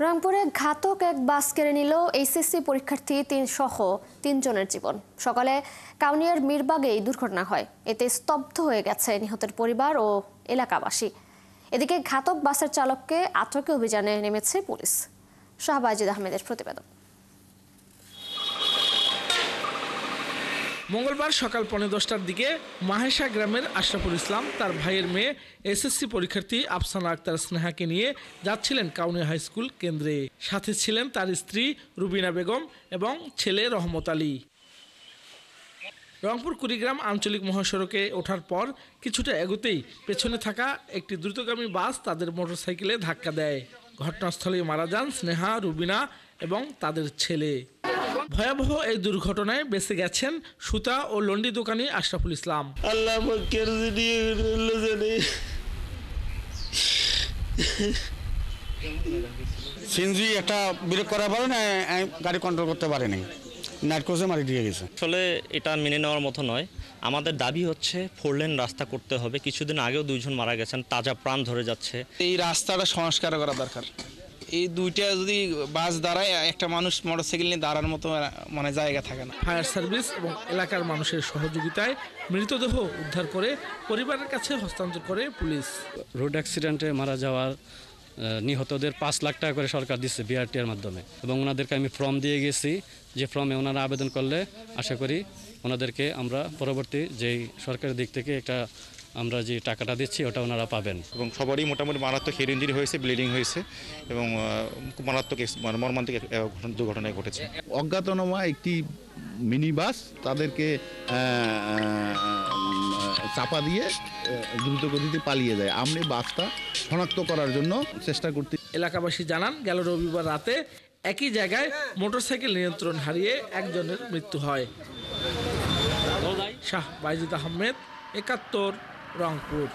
রংপুরে ঘাতক এক বাস কেড়ে নিল এইচএসসি পরীক্ষার্থী সহ 3 জনের জীবন। সকালে কাউনিয়ার মিরবাগে এই দুর্ঘটনা হয়। এতে স্তব্ধ হয়ে গেছে নিহতের পরিবার ও এলাকাবাসী। এদিকে ঘাতক বাসের চালককে আটকে অভিযানে নেমেছে পুলিশ। শাহবাজিদ আহমেদের প্রতিবেদন। মঙ্গলবার সকাল 10:15টার দিকে মাহেশা গ্রামের আশরাফুল ইসলাম তার ভাইয়ের মেয়ে এসএসসি পরীক্ষার্থী আফসানা আক্তার স্নেহাকে নিয়ে যাচ্ছিলেন কাউনিয়া হাই স্কুল কেন্দ্রে। সাথে ছিলেন তার স্ত্রী রুবিনা বেগম এবং ছেলে রহমত আলী। রংপুর কুড়িগ্রাম আঞ্চলিক মহাসড়কে ওঠার পর কিছুটা এগোতেই পেছনে থাকা একটি দ্রুতগামী বাস তাদের মোটরসাইকেলে ধাক্কা দেয়। ঘটনাস্থলেই মারা যান স্নেহা, রুবিনা এবং তাদের ছেলে। ভয়াবহ এই দুর্ঘটনায় বেঁচে গেছেন সুতা ও লন্ডি দোকানি আশরাফুল ইসলাম। সিএনজি একটা ব্রেক করার পরে না গাড়ি কন্ট্রোল করতে পারেনি, নাইটক্রসে মারি দিয়ে গেছে। আসলে এটা মেনে নেওয়ার মতো নয়। আমাদের দাবি হচ্ছে 4 লেন রাস্তা করতে হবে। কিছুদিন আগেও 2 জন মারা গেছেন, তাজা প্রাণ ধরে যাচ্ছে। এই রাস্তাটা সংস্কার করা দরকার। এই দুইটা যদি বাস দাঁড়ায়, একটা মানুষ মোটরসাইকেল নিয়ে দাঁড়ার মতো মানে জায়গা থাকে না। ফায়ার সার্ভিস এবং এলাকার মানুষের সহযোগিতায় মৃতদেহ উদ্ধার করে পরিবারের কাছে হস্তান্তর করে পুলিশ। রোড অ্যাক্সিডেন্টে মারা যাওয়ার নিহতদের 5 লাখ টাকা করে সরকার দিচ্ছে বিআরটির মাধ্যমে, এবং ওনাদেরকে আমি ফর্ম দিয়ে গেছি, যে ফর্মে ওনারা আবেদন করলে আশা করি ওনাদেরকে আমরা পরবর্তী যেই সরকারের দিক থেকে একটা আমরা যে টাকাটা দিচ্ছি ওটা ওনারা পাবেন। এবং সবারই মোটামুটি মারাত্মক হেড ইঞ্জুরি হয়েছে, ব্লিডিং হয়েছে এবং মারাত্মক মর্মান্তিক দুর্ঘটনায় ঘটেছে। অজ্ঞাতনামা একটি মিনি বাস তাদেরকে চাপা দিয়ে দ্রুত গতিতে পালিয়ে যায়। আমরা বাসটা শনাক্ত করার জন্য চেষ্টা করতে। এলাকাবাসী জানান, গেল রবিবার রাতে একই জায়গায় মোটরসাইকেল নিয়ন্ত্রণ হারিয়ে একজনের মৃত্যু হয়। শাহবাজিদ আহমেদ, 71, রংপুর।